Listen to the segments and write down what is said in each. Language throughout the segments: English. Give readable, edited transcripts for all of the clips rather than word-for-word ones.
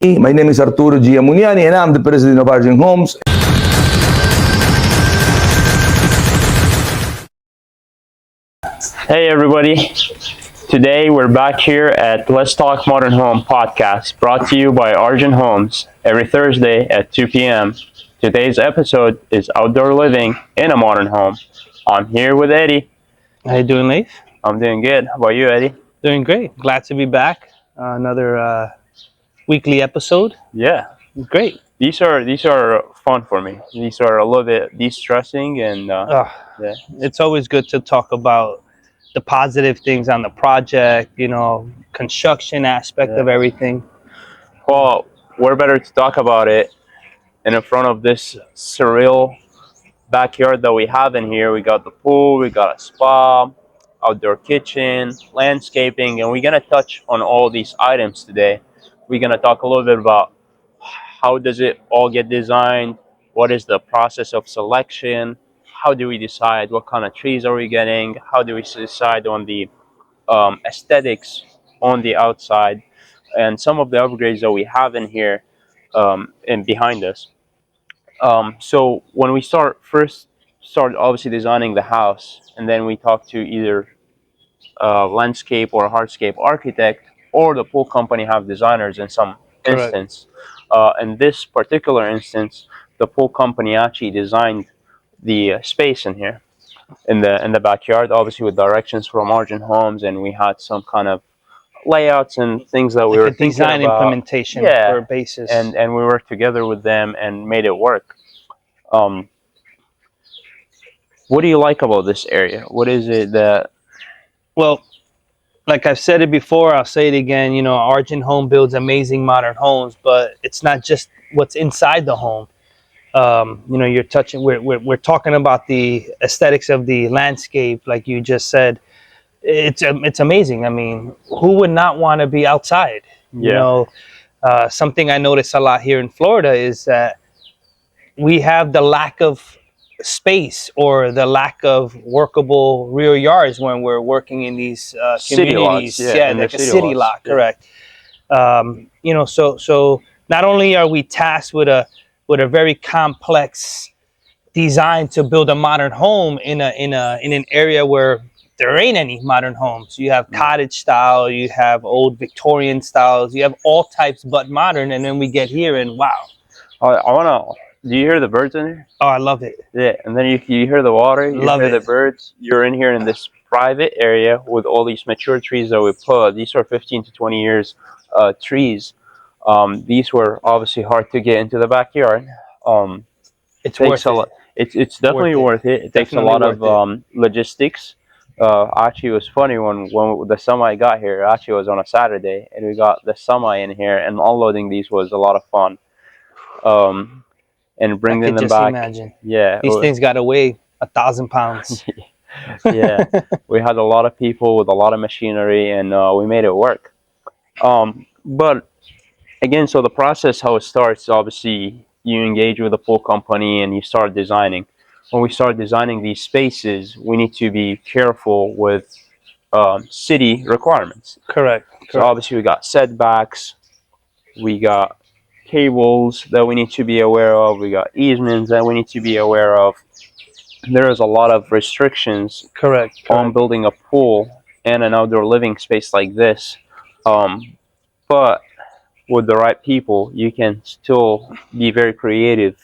My name is Arturo Giamuniani and I'm the president of Argent Homes. Hey everybody, today we're back here at Let's Talk Modern Home podcast, brought to you by Argent Homes every Thursday at 2 p.m. Today's episode is outdoor living in a modern home. I'm here with Eddie. How you doing, Leif? I'm doing good. How about you, Eddie? Doing great. Glad to be back. Another weekly episode. Yeah, Great. these are fun for me. These are a little bit de-stressing and yeah. It's always good to talk about the positive things on the project, construction aspect of everything. Well, we're better to talk about it and in front of this surreal backyard that we have in here. We got the pool, we got a spa, outdoor kitchen, landscaping, and we're gonna touch on all these items today. We're gonna talk a little bit about how does it all get designed, what is the process of selection, how do we decide what kind of trees are we getting, how do we decide on the aesthetics on the outside, and some of the upgrades that we have in here and behind us. So when we start obviously designing the house, and then we talk to either landscape or hardscape architect or the pool company have designers in some Correct. instance. In this particular instance, the pool company actually designed the space in here in the backyard, obviously with directions from Argent Homes, and we had some kind of layouts and things that we Like were a design thinking about. implementation Yeah, for a basis. and we worked together with them and made it work. What do you like about this area? What is it that? Well, like I've said it before, I'll say it again. Argent Home builds amazing modern homes, but it's not just what's inside the home. You're touching. We're talking about the aesthetics of the landscape, like you just said. It's amazing. I mean, who would not want to be outside? Yeah. Something I notice a lot here in Florida is that we have the lack of space or the lack of workable rear yards when we're working in these City communities. lots, yeah, in the like a city city lots, lot, yeah. correct. So not only are we tasked with a very complex design to build a modern home in an area where there ain't any modern homes. You have cottage style, you have old Victorian styles, you have all types but modern, and then we get here and wow. I wanna. Do you hear the birds in here? Oh, I love it. Yeah, and then you hear the water, you Love hear it. the birds. You're in here in this private area with all these mature trees that we put. These are 15 to 20 years trees. These were obviously hard to get into the backyard. It's Takes worth a lot. It's definitely worth it. It takes a lot of logistics. Actually, it was funny when the semi got here. Actually, it was on a Saturday, and we got the semi in here, and unloading these was a lot of fun. And I bringing could them just back. imagine. Yeah, These things got to weigh 1,000 pounds. yeah. We had a lot of people with a lot of machinery, and we made it work. But again, so the process, how it starts, obviously you engage with the pool company and you start designing. When we start designing these spaces, we need to be careful with city requirements. Correct. So obviously we got setbacks, we got cables that we need to be aware of, we got easements that we need to be aware of. There is a lot of restrictions Correct. on building a pool and an outdoor living space like this. But with the right people, you can still be very creative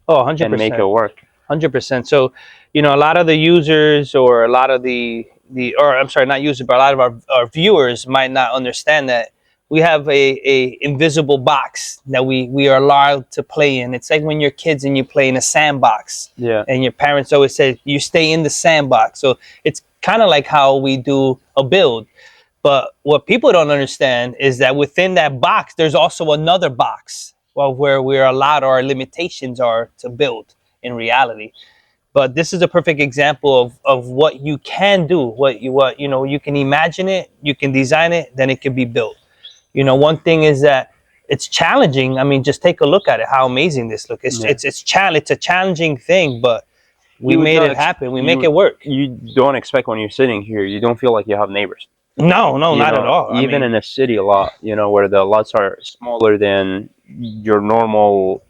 Oh, 100%. and make it work. 100%. So, a lot of the users or a lot of or I'm sorry, not users, but a lot of our viewers might not understand that we have a invisible box that we are allowed to play in. It's like when you're kids and you play in a sandbox. Yeah. And your parents always say, you stay in the sandbox. So it's kind of like how we do a build. But what people don't understand is that within that box, there's also another box where we're allowed, our limitations are to build in reality. But this is a perfect example of what you can do, you can imagine it, you can design it, then it can be built. One thing is that it's challenging. I mean, just take a look at it, how amazing this looks. It's a challenging thing, but we made it happen. We make it work. You don't expect when you're sitting here, you don't feel like you have neighbors. No, no, You not at know, all. I even mean, in the city a lot, you know, where the lots are smaller than your normal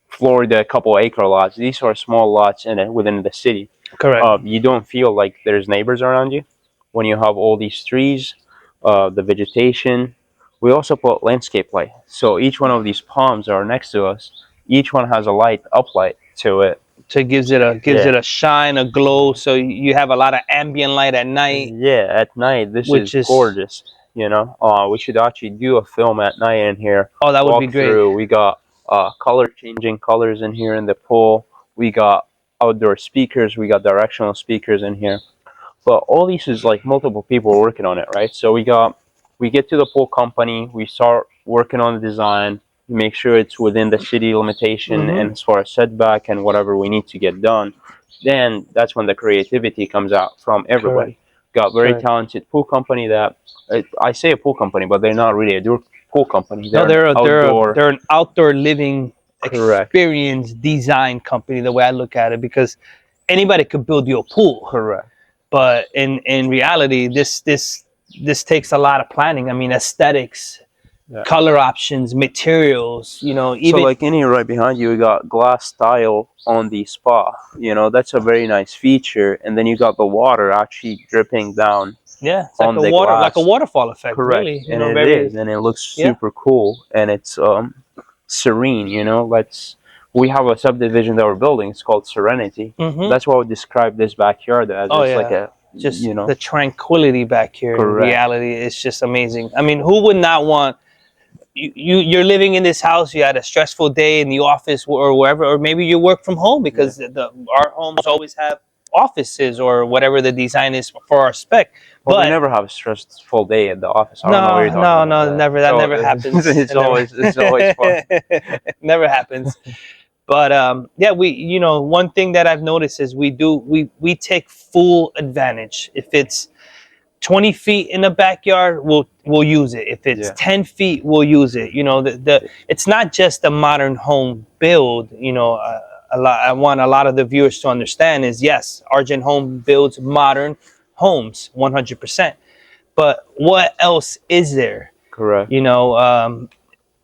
Florida couple acre lots. These are small lots within the city. correct. You don't feel like there's neighbors around you when you have all these trees, the vegetation. We also put landscape light. So each one of these palms are next to us. Each one has a light, uplight to it. So it gives Yeah. it a shine, a glow. So you have a lot of ambient light at night, Yeah, at night, this is which is gorgeous. You know, we should actually do a film at night in here. oh, that would be Walk great. through. We got color changing colors in here in the pool. We got outdoor speakers. We got directional speakers in here. But all these is like multiple people working on it, right? So we get to the pool company. We start working on the design. Make sure it's within the city limitation Hmm. and as far as setback and whatever we need to get done. Then that's when the creativity comes out from Correct. everybody. Got very Correct. talented pool company that I say a pool company, but they're not really a pool company. No, They're an outdoor. they're an outdoor living Correct. experience design company. The way I look at it, because anybody could build you a pool, Correct. but in reality, this takes a lot of planning. I mean, aesthetics, Yeah. color options, materials. You know, So even like in here right behind you, we got glass tile on the spa. You know, that's a very nice feature. And then you got the water actually dripping down yeah, it's on the like a glass. waterfall effect. Correct. Really, you And know, it very is, and it looks yeah. super cool, and it's serene. You know, we have a subdivision that we're building. It's called Serenity. Hmm. That's what I would describe this backyard as. Oh It's like yeah, a, just you know, the tranquility back here. In correct. reality, it's just amazing. I mean, who would not want you're living in this house, you had a stressful day in the office or wherever, or maybe you work from home because our homes always have offices or whatever the design is for our spec. Well, we But never have a stressful day at the office. I don't know what no, you're talking no, about. no, never. That So never happens. it's It never, always fun. never happens. But yeah, one thing that I've noticed is we take full advantage. If it's 20 feet in the backyard, we'll use it. If it's Yeah. 10 feet, we'll use it. You know, the it's not just a modern home build. You know, I want a lot of the viewers to understand is yes, Argent Home builds modern homes 100%. But what else is there? Correct. You know,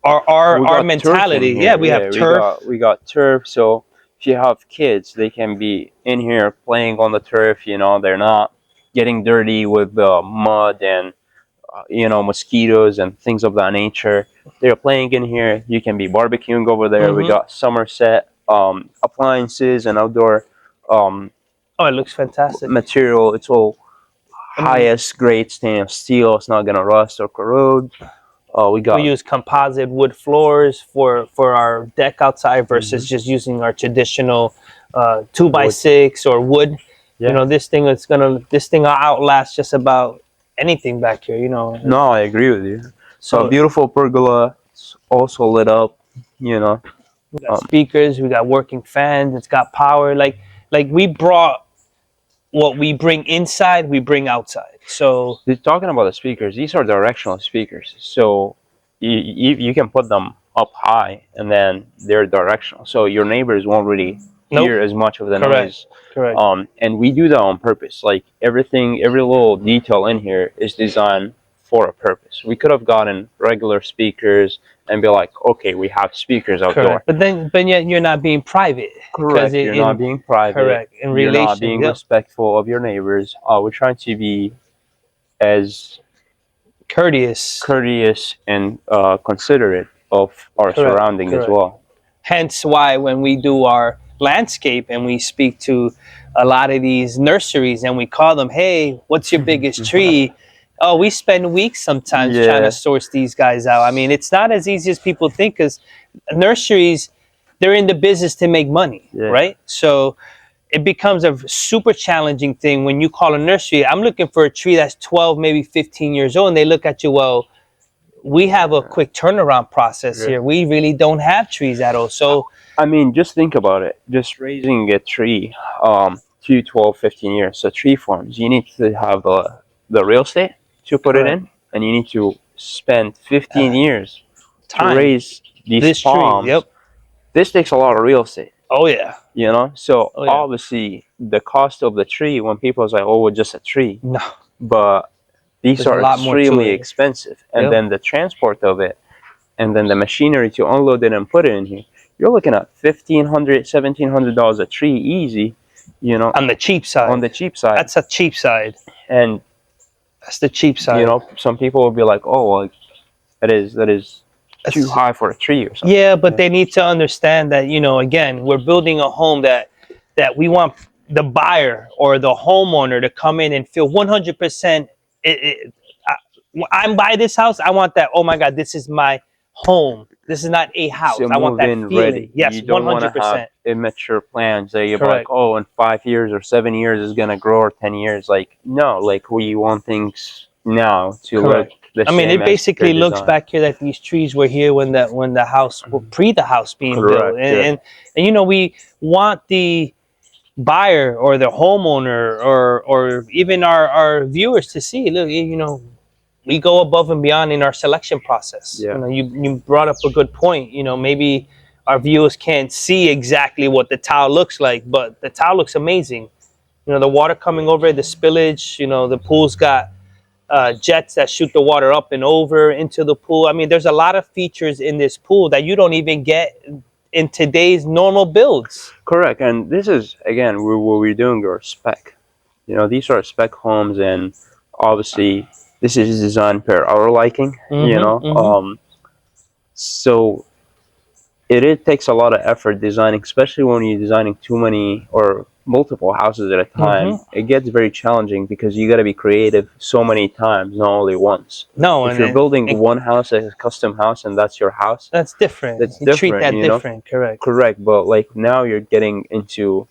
We our got turf in mentality. Yeah, here. we have Yeah, turf. we got turf. So if you have kids, they can be in here playing on the turf. You know, they're not getting dirty with the mud and mosquitoes and things of that nature. They're playing in here. You can be barbecuing over there. We Hmm. got Somerset appliances and outdoor Oh, it looks fantastic. material. It's all I mean, highest grade stainless steel. It's not gonna rust or corrode. We we got use composite wood floors for our deck outside versus Mhm. just using our traditional 2x6 or wood. Yeah. You know, this thing will outlast just about anything back here. You know, No, I agree with you. So so a beautiful pergola. It's also lit up. You know, we got speakers, we got working fans, it's got power. Like we brought what we bring inside, we bring outside. So talking about the speakers, these are directional speakers. So you can put them up high, and then they're directional. So your neighbors won't really hear nope, as much of the correct, noise. correct. And we do that on purpose. Like everything, every little detail in here is designed for a purpose. We could have gotten regular speakers and be like, okay, we have speakers outdoor. Correct. But yet you're not being private. Correct. You're not being private. Correct. In You're relation, not being yep. respectful of your neighbors. We're trying to be as courteous and considerate of our surrounding as well. Hence why when we do our landscape and we speak to a lot of these nurseries and we call them, hey, what's your biggest tree? Oh, we spend weeks sometimes trying to source these guys out. I mean, it's not as easy as people think because nurseries, they're in the business to make money, right? So it becomes a super challenging thing when you call a nursery. I'm looking for a tree that's 12, maybe 15 years old, and they look at you, well, we have a quick turnaround process here. We really don't have trees at all. So, I mean, just think about it. Just raising a tree, 12, 15 years. So tree farms, you need to have the real estate to put it in, and you need to spend 15 years to raise these palms. Tree. Yep. This takes a lot of real estate. Oh yeah. You know, so obviously the cost of the tree, when people say, "Oh, it's just a tree," no, but these There's a are lot more to extremely it. expensive. And Yep. then the transport of it, and then the machinery to unload it and put it in here, you're looking at $1,500, $1,700 a tree easy, you know, On the cheap side. on the cheap side. That's a cheap side. And That's the cheap side. you know, some people will be like, oh, well, that is too That's- high for a tree or something. Yeah, but they need to understand that, you know, again, we're building a home that we want the buyer or the homeowner to come in and feel 100%. I'm buy this house. I want that. Oh my God, this is my home. This is not a house. So I want move that in feeling. ready. Yes, You don't want to 100%. have immature plans that you're like, Correct. oh, in 5 years or 7 years is gonna grow, or 10 years. Like, no, like we want things now to Correct. look the I mean, same it as basically their looks design. back here that these trees were here when the house, pre the house being Correct, built, yeah. and you know, we want the buyer or the homeowner or even our viewers to see, look, you know, we go above and beyond in our selection process. Yeah. You know, you brought up a good point. You know, maybe our viewers can't see exactly what the tile looks like, but the tile looks amazing. You know, the water coming over, the spillage, you know, the pool's got jets that shoot the water up and over into the pool. I mean, there's a lot of features in this pool that you don't even get in today's normal builds. Correct, and this is again what we're doing are spec. You know, these are spec homes, and obviously this is designed per our liking. You know, so it takes a lot of effort designing, especially when you're designing too many or multiple houses at a time. It gets very challenging because you got to be creative so many times, not only once. No, If you're building one house as a custom house and that's your house, that's different. that's You treat different, that you know? different, correct? Correct, but like now you're getting into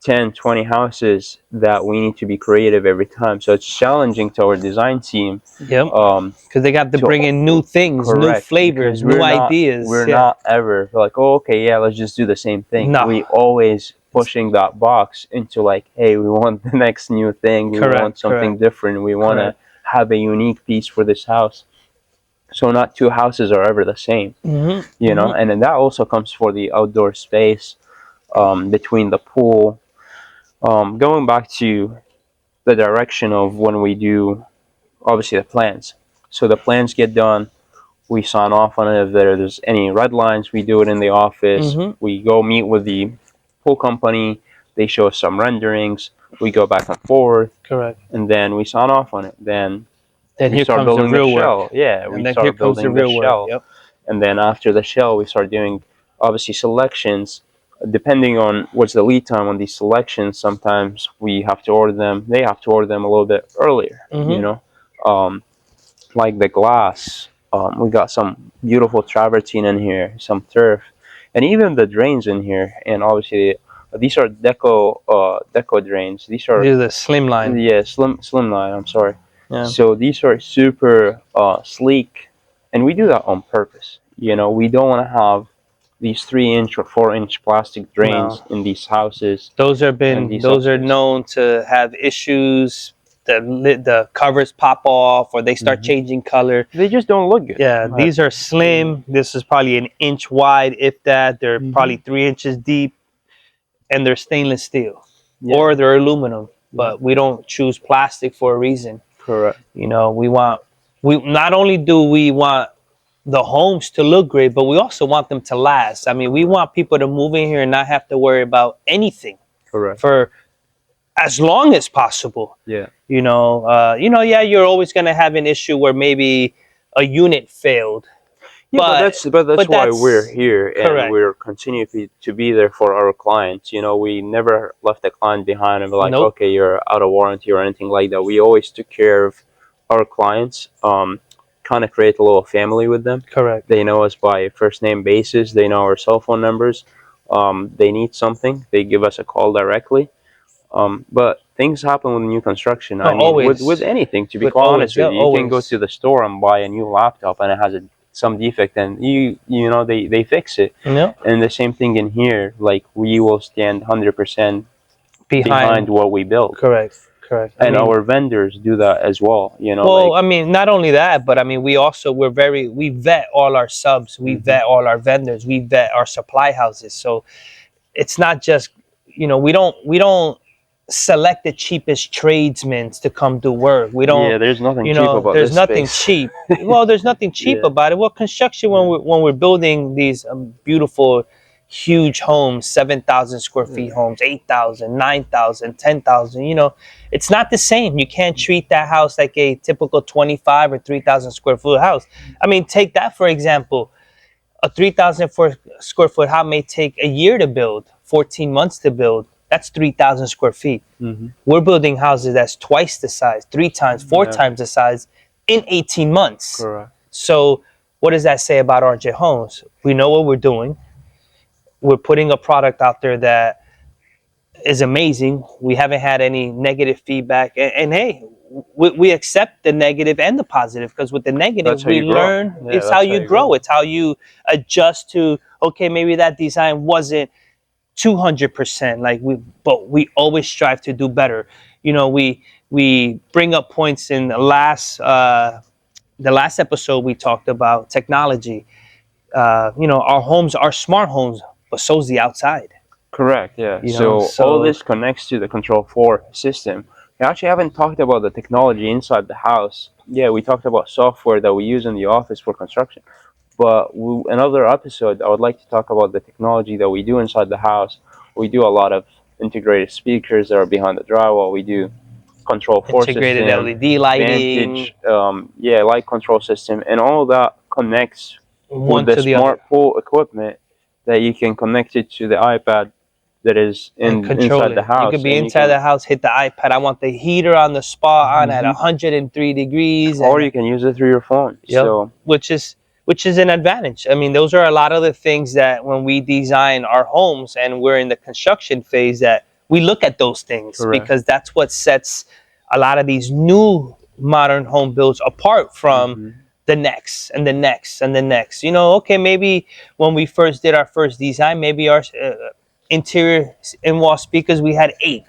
10, 20 houses that we need to be creative every time. So it's challenging to our design team. Yep. Because they got to bring in new things, new Correct, flavors, because new ideas. We're not ever like, oh, okay, yeah, let's just do the same thing. No. We always pushing that box into like, hey, we want the next new thing. We want something different. We want to have a unique piece for this house. So not two houses are ever the same, you know. And then that also comes for the outdoor space between the pool. Going back to the direction of when we do, obviously, the plans. So the plans get done. We sign off on it. If there's any red lines, we do it in the office. We go meet with the pool company. They show us some renderings. We go back and forth. Correct. And then we sign off on it. Then we here start comes building the real shell. work. Yeah, And we then start here comes the building real shell. work. Yep. And then after the shell, we start doing, obviously, selections. Depending on what's the lead time on these selections, sometimes we have to order them. They have to order them a little bit earlier, you know. Like the glass, we got some beautiful travertine in here, some turf, and even the drains in here. And obviously, these are deco drains. These are the slim line. Yeah, slim line. I'm sorry. Yeah. So these are super sleek, and we do that on purpose. You know, we don't want to have these 3-inch or 4-inch plastic drains in these houses. Those are known to have issues. The covers pop off or they start changing color. They just don't look good. Yeah, these are slim. This is probably an inch wide, if that. They're probably 3 inches deep, and they're stainless steel or they're aluminum. But we don't choose plastic for a reason. Correct. You know, we not only do we want the homes to look great, but we also want them to last. I mean, we want people to move in here and not have to worry about anything. Correct. For as long as possible. Yeah. You know, yeah, you're always going to have an issue where maybe a unit failed. Yeah, but that's why we're here, and correct. we're continuing to be there for our clients. You know, we never left a client behind and be like, okay, you're out of warranty or anything like that. We always took care of our clients. Kind of create a little family with them. Correct. They know us by first name basis. They know our cell phone numbers. They need something, they give us a call directly. But things happen with new construction. I mean, always. with anything, to be quite honest with you. You can go to the store and buy a new laptop and it has some defect, and you know they fix it. Yeah. And the same thing in here. Like, we will stand 100% behind what we build. Correct. Correct. And our vendors do that as well, you know. Well, I mean, not only that, but I mean, we vet all our subs, we vet all our vendors, we vet our supply houses. So it's not just, you know, we don't select the cheapest tradesmen to come do work. We don't. Yeah, there's nothing You cheap know, about there's this nothing space. cheap. Well, there's nothing cheap Yeah. about it. Well, construction when we're building these beautiful, huge homes, 7,000 square feet homes, 8,000, 9,000, 10,000. You know, it's not the same. You can't treat that house like a typical 25 or 3,000 square foot house. I mean, take that for example. A 3,000 square foot house may take a year to build, 14 months to build. That's 3,000 square feet. Mm-hmm. We're building houses that's twice the size, 3 times, 4 Yeah. times the size in 18 months. Correct. So what does that say about RJ Homes? We know what we're doing. We're putting a product out there that is amazing. We haven't had any negative feedback. And hey, we accept the negative and the positive, because with the negative, That's how we you grow. learn. Yeah, It's that's how you grow. It's how you adjust to, okay, maybe that design wasn't 200%. But we always strive to do better. You know, we bring up points in the last episode we talked about technology. You know, our homes are smart homes, but so's the outside. Correct, yeah. You know, So all this connects to the Control 4 system. We actually haven't talked about the technology inside the house. Yeah, we talked about software that we use in the office for construction. But another episode, I would like to talk about the technology that we do inside the house. We do a lot of integrated speakers that are behind the drywall. We do Control 4 integrated system, LED lighting, Vantage, light control system, and all that connects one with the to the other. smart pool equipment that you can connect it to the iPad that is And control inside it. the house. You could be and inside the house, hit the iPad. I want the heater on the spot on at 103 degrees. or you can use it through your phone. Yep. So which is an advantage. I mean, those are a lot of the things that when we design our homes and we're in the construction phase, that we look at those things. Correct. Because that's what sets a lot of these new modern home builds apart from the next and the next and the next. You know, okay, maybe when we first did our first design, maybe our interior in-wall speakers, we had 8.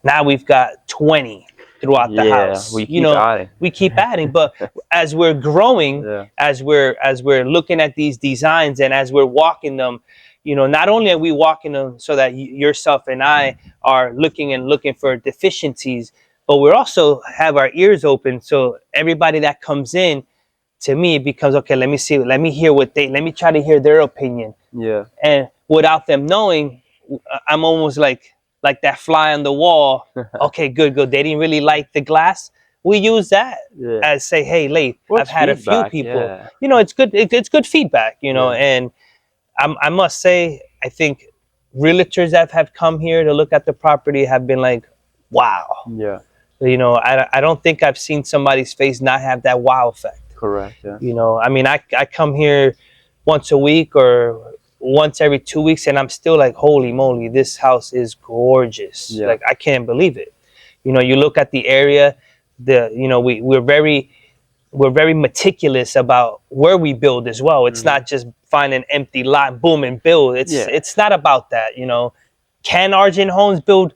Now we've got 20 throughout the house. we keep adding. We keep adding, but as we're growing, as we're looking at these designs and as we're walking them, you know, not only are we walking them so that yourself and I are looking for deficiencies, but we're also have our ears open. So everybody that comes in to me, it becomes, okay, let me try to hear their opinion. Yeah. And without them knowing, I'm almost like that fly on the wall. Okay, good. They didn't really like the glass. We use that as say, hey, Leif, I've had feedback, a few people. Yeah. You know, it's good. It's good feedback. You know, and I must say, I think realtors that have come here to look at the property have been like, wow. Yeah. You know, I don't think I've seen somebody's face not have that wow effect. Correct. Yeah. You know, I mean, I come here once a week or once every 2 weeks, and I'm still like, holy moly, this house is gorgeous. Yeah. Like, I can't believe it. You know, you look at the area, we're very meticulous about where we build as well. It's not just find an empty lot, boom, and build. It's not about that. You know, can Argent Homes build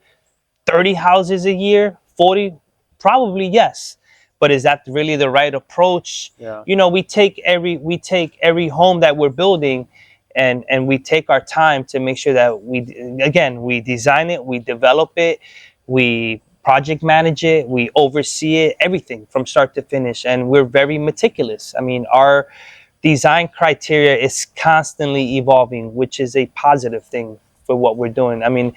30 houses a year, 40? Probably yes. But is that really the right approach? Yeah. You know, we take every home that we're building, and we take our time to make sure that we design it, we develop it, we project manage it, we oversee it, everything from start to finish, and we're very meticulous. I mean, our design criteria is constantly evolving, which is a positive thing for what we're doing. I mean,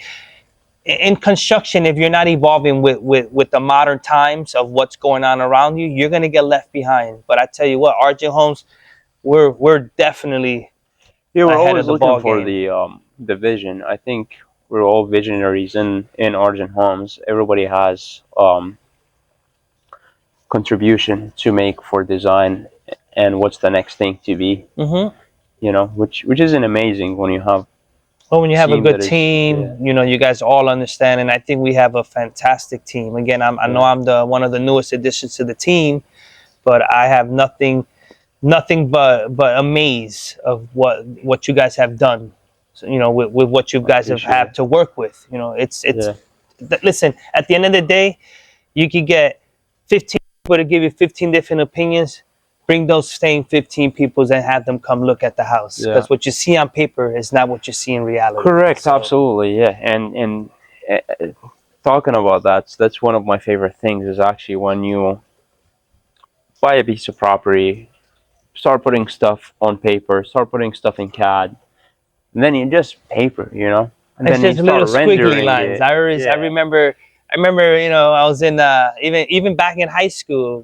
in construction, if you're not evolving with the modern times of what's going on around you, you're going to get left behind. But I tell you what, RJ Homes, we're definitely we're always looking for the vision. I think we're all visionaries in Argent Homes. Everybody has contribution to make for design and what's the next thing to be. You know, which isn't amazing when you have. Well, when you have a good team, you know, you guys all understand, and I think we have a fantastic team. Again, I know I'm one of the newest additions to the team, but I have nothing but amaze of what you guys have done. So, you know, with what you guys have had to work with. You know, listen, at the end of the day, you could get 15 people to give you 15 different opinions. Bring those same 15 people and have them come look at the house. Because what you see on paper is not what you see in reality. Correct, absolutely, yeah. And talking about that, so that's one of my favorite things is actually when you buy a piece of property, start putting stuff on paper, start putting stuff in CAD, and then you just paper, you know, and It's then you just little start squiggly rendering lines. it. I remember, you know, I was in even back in high school,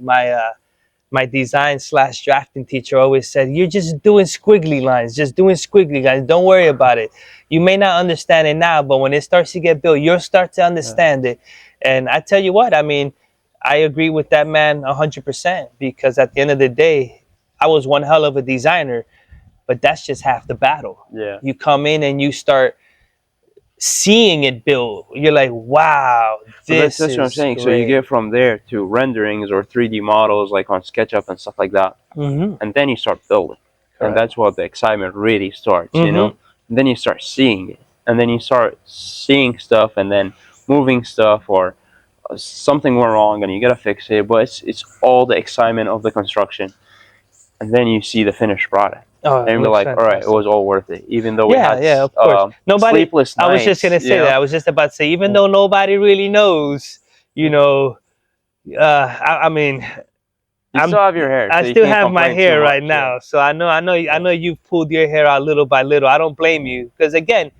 my design / drafting teacher always said, "You're just doing squiggly lines, just doing squiggly lines. Don't worry about it. You may not understand it now, but when it starts to get built, you'll start to understand it." And I tell you what, I mean, I agree with that man 100% because at the end of the day, I was one hell of a designer, but that's just half the battle. Yeah. You come in and you start seeing it build. You're like, wow, But this that's what I'm is saying. great. So you get from there to renderings or 3D models like on SketchUp and stuff like that, and then you start building, and that's what the excitement really starts, you know. And then you start seeing it, and then you start seeing stuff, and then moving stuff or something went wrong, and you gotta fix it. But it's all the excitement of the construction, and then you see the finished product. Oh, And you're like, all right, it was all worth it, even though we had yeah, of course. Nobody. sleepless nights. I was just gonna say you know? that. I was just about to say, even though nobody really knows, you know, I mean, You still have your hair. I so you still can't have my complain too hair right much, now, so I know you've pulled your hair out little by little. I don't blame you because again,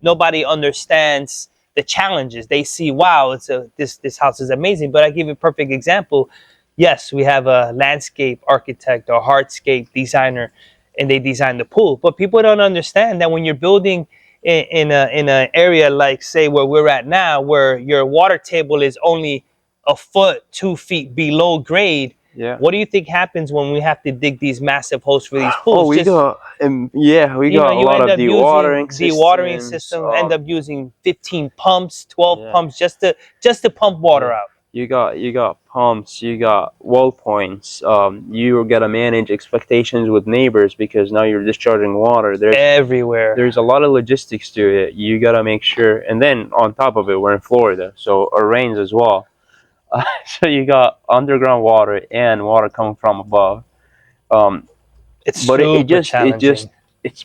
nobody understands the challenges. They see, wow, this house is amazing. But I give you a perfect example. Yes, we have a landscape architect or hardscape designer, and they design the pool. But people don't understand that when you're building in an area like, say, where we're at now, where your water table is only a foot, 2 feet below grade. Yeah. What do you think happens when we have to dig these massive holes for these pools? Oh, we got a lot of dewatering system. End up using 15 pumps, 12 pumps just to pump water out. You got pumps, you got wall points. You gotta manage expectations with neighbors because now you're discharging water. Everywhere. There's a lot of logistics to it. You gotta make sure, and then on top of it, we're in Florida, so it rains as well. So you got underground water and water coming from above. It's but super challenging.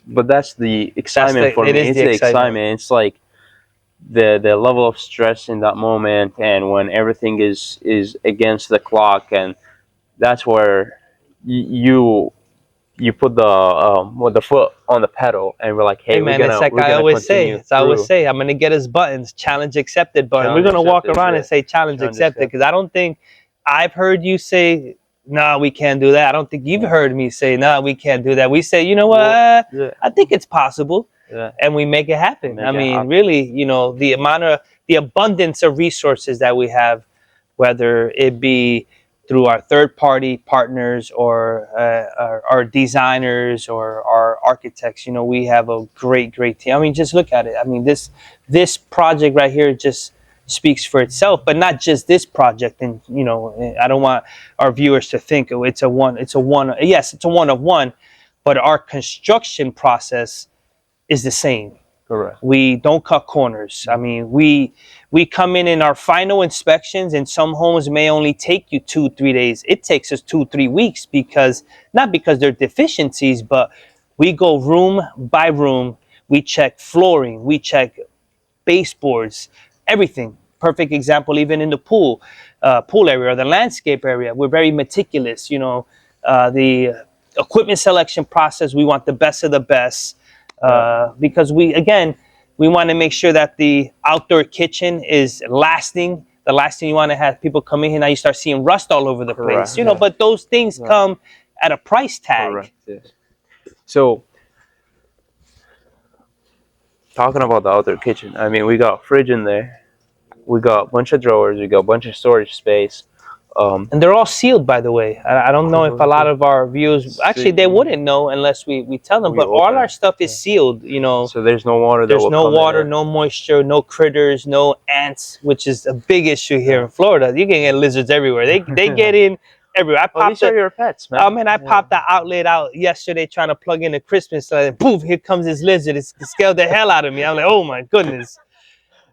But that's the excitement for me. It's the excitement. It's like the level of stress in that moment, and when everything is against the clock, and that's where you put the foot on the pedal, and we're like, hey, man, we're it's like I always say, I'm gonna get his buttons, challenge accepted button. We're gonna walk around and say challenge accepted because I don't think I've heard you say, no, we can't do that. I don't think you've heard me say, no, we can't do that. We say, you know what, I think it's possible, and we make it happen. I mean, really, you know, the abundance of resources that we have, whether it be through our third-party partners or our designers or our architects, you know, we have a great team. I mean, just look at it. I mean, this project right here just speaks for itself, but not just this project. And you know, I don't want our viewers to think, oh, it's a one. Yes, it's a one of one, but our construction process is the same. Correct. We don't cut corners. I mean, we come in our final inspections, and some homes may only take you 2-3 days. It takes us 2-3 weeks not because there are deficiencies, but we go room by room. We check flooring. We check baseboards, everything. Perfect example, even in the pool area or the landscape area, we're very meticulous. You know, the equipment selection process, we want the best of the best. Because we want to make sure that the outdoor kitchen is lasting. The last thing you want to have people come in here, now you start seeing rust all over the place. You know, but those things come at a price tag. Correct. Yes. So, talking about the outdoor kitchen, I mean, we got fridge in there, we got a bunch of drawers, we got a bunch of storage space. And they're all sealed, by the way. I don't know if a lot of our viewers, actually, they wouldn't know unless we tell them, but all our stuff is sealed, you know. So there's no water. There's no water, no moisture, no critters, no ants, which is a big issue here in Florida. You can get lizards everywhere. They get in everywhere. These are your pets, man. I mean, I popped the outlet out yesterday trying to plug in a Christmas light, and poof, here comes this lizard. It scared the hell out of me. I'm like, oh my goodness.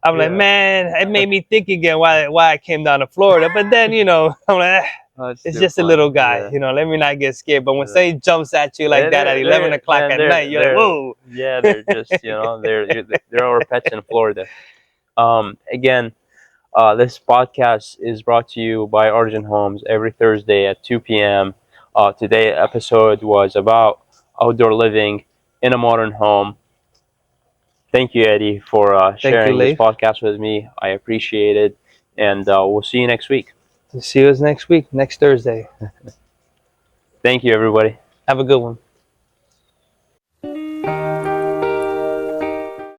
I'm like, man, it made me think again why I came down to Florida. But then, you know, I'm like, it's just a little guy, you know, let me not get scared. But when somebody jumps at you like that at 11 o'clock at night, you're like, whoa. Yeah, they're just, you know, they're our pets in Florida. Again, This podcast is brought to you by Argent Homes every Thursday at 2 p.m. Today's episode was about outdoor living in a modern home. Thank you, Eddie, for Thank you, sharing this Leif. podcast with me. I appreciate it. And we'll see you next week. See you next week, next Thursday. Thank you, everybody. Have a good one.